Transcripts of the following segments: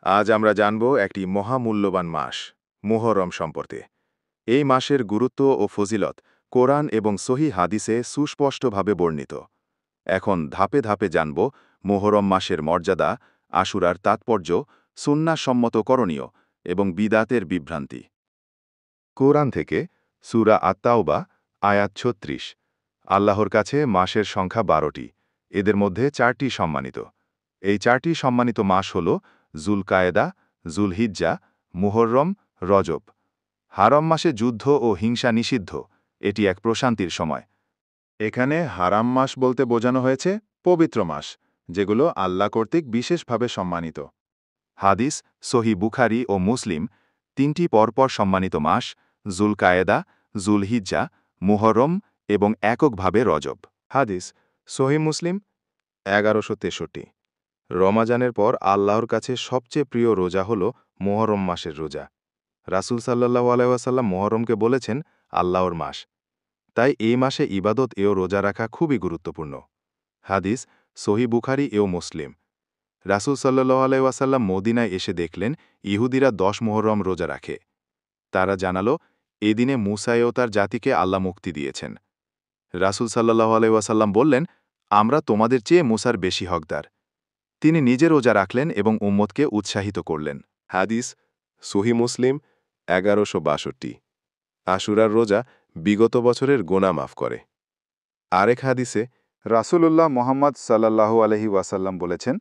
আজ আমরা জানব একটি মহামূল্যবান মাস মুহররম সম্পর্কে। এই মাসের গুরুত্ব ও ফজিলত কোরআন এবং সহিহ হাদিসে সুস্পষ্টভাবে বর্ণিত। এখন ধাপে ধাপে জানব মুহররম মাসের মর্যাদা, আশুরার তাৎপর্য, সুন্নাহসম্মত করণীয় এবং বিদাতের বিভ্রান্তি। কোরআন থেকে সূরা আত-তাওবা আয়াত ৩৬। আল্লাহর কাছে মাসের সংখ্যা ১২টি, এদের মধ্যে ৪টি সম্মানিত। এই ৪টি সম্মানিত মাস হল যুলকায়েদা, যুলহিজ্জা, মুহররম, রজব। হারাম মাসে যুদ্ধ ও হিংসা নিষিদ্ধ, এটি এক প্রশান্তির সময়। এখানে হারাম মাস বলতে বোঝানো হয়েছে পবিত্র মাস, যেগুলো আল্লাহ কর্তৃক বিশেষভাবে সম্মানিত। হাদিস সহিহ বুখারী ও মুসলিম, ৩টি পরপর সম্মানিত মাস যুলকায়েদা, যুলহিজ্জা, মুহররম এবং এককভাবে রজব। হাদিস সহিহ মুসলিম ১১৬৩। রমাজানের পর আল্লাহর কাছে সবচেয়ে প্রিয় রোজা হল মুহররম মাসের রোজা। রাসূল সাল্লাল্লাহু আলাইহি ওয়াসাল্লাম মুহররমকে বলেছেন আল্লাহর মাস, তাই এই মাসে ইবাদত এও রোজা রাখা খুবই গুরুত্বপূর্ণ। হাদিস সহিহ বুখারী ও মুসলিম। রাসূল সাল্লাল্লাহু আলাইহি ওয়াসাল্লাম মদিনায় এসে দেখলেন ইহুদিরা ১০ মুহররম রোজা রাখে। তারা জানালো, এদিনে মূসা ও তার জাতিকে আল্লাহ মুক্তি দিয়েছেন। রাসূল সাল্লাল্লাহু আলাইহি ওয়াসাল্লাম বললেন, আমরা তোমাদের চেয়ে মূসার বেশি হকদার। তিনি নিজে রোজা রাখলেন এবং উম্মতকে উৎসাহিত করলেন। হাদিস সহিহ মুসলিম ১১৬২। আশুরার রোজা বিগত বছরের গোনা মাফ করে। আরেক হাদিসে রাসূলুল্লাহ মুহাম্মদ সাল্লাল্লাহু আলাইহি ওয়াসাল্লাম বলেছেন,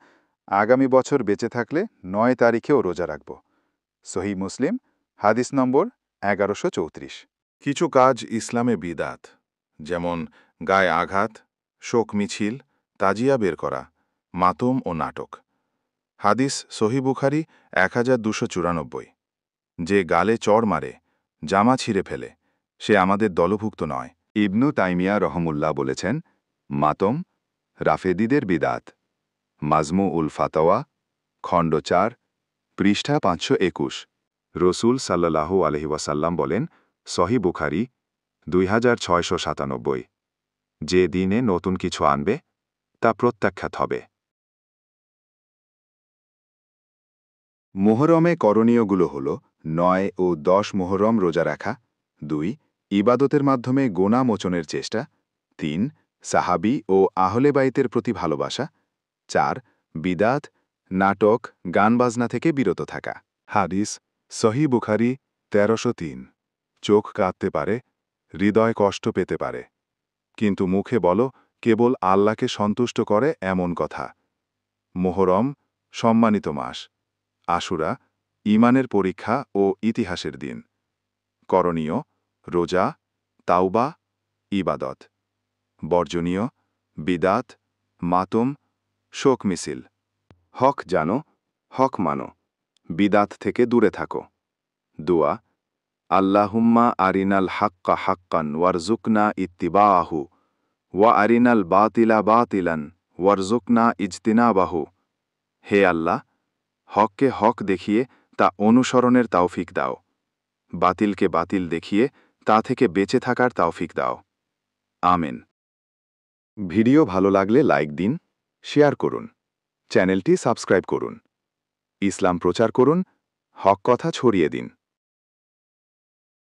আগামী বছর বেঁচে থাকলে ৯ তারিখেও রোজা রাখব। সহিহ মুসলিম হাদিস নম্বর ১১৩৪। কিছু কাজ ইসলামে বিদাত, যেমন গায়ে আঘাত, শোক মিছিল, তাজিয়া বের করা, মাতম ও নাটক। হাদিস সহিহ বুখারী ১২৯৪। যে গালে চড় মারে, জামা ছিঁড়ে ফেলে, সে আমাদের দলভুক্ত নয়। ইবনু তাইমিয়া রহমুল্লাহ বলেছেন, মাতম রাফেদিদের বিদাত। মাজমু উল ফাতাওয়া খণ্ড ৪ পৃষ্ঠা ৫২১। রসুল সাল্লাল্লাহু আলাইহি ওয়াসাল্লাম বলেন, সহিহ বুখারী ২৬৯৭। যে দিনে নতুন কিছু আনবে তা প্রত্যাখ্যাত হবে। মুহররমে করণীয়গুলো হল ৯ ও ১০ মুহররম রোজা রাখা, ২ ইবাদতের মাধ্যমে গোনা মোচনের চেষ্টা, ৩ সাহাবী ও আহলে বাইতের প্রতি ভালোবাসা, ৪ বিদাত, নাটক, গানবাজনা থেকে বিরত থাকা। হাদিস সহিহ বুখারী ১৩০৩। চোখ কাঁদতে পারে, হৃদয় কষ্ট পেতে পারে, কিন্তু মুখে বলো কেবল আল্লাহকে সন্তুষ্ট করে এমন কথা। মুহররম সম্মানিত মাস। আশুরা ঈমানের পরীক্ষা ও ইতিহাসের দিন। করণীয় রোজা, তাওবা, ইবাদত। বর্জনীয় বিদাত, মাতম, শোক মিছিল। হক জানো, হক মানো, বিদাত থেকে দূরে থাকো। দোয়া আল্লাহুম্মা আরিনাল হাক্কা হাক্কান ওয়ারজুকনা ইত্তিবাআহু ওয়া আরিনাল বাতিলা বাতিলান ওয়ারজুকনা ইজতিনাবাহু। হে আল্লাহ, হককে হক দেখিয়ে তা অনুসরণের তাওফিক দাও, বাতিলকে বাতিল দেখিয়ে তা থেকে বেঁচে থাকার তাওফিক দাও। আমিন। ভিডিও ভালো লাগলে লাইক দিন, শেয়ার করুন, চ্যানেলটি সাবস্ক্রাইব করুন। ইসলাম প্রচার করুন, হক কথা ছড়িয়ে দিন।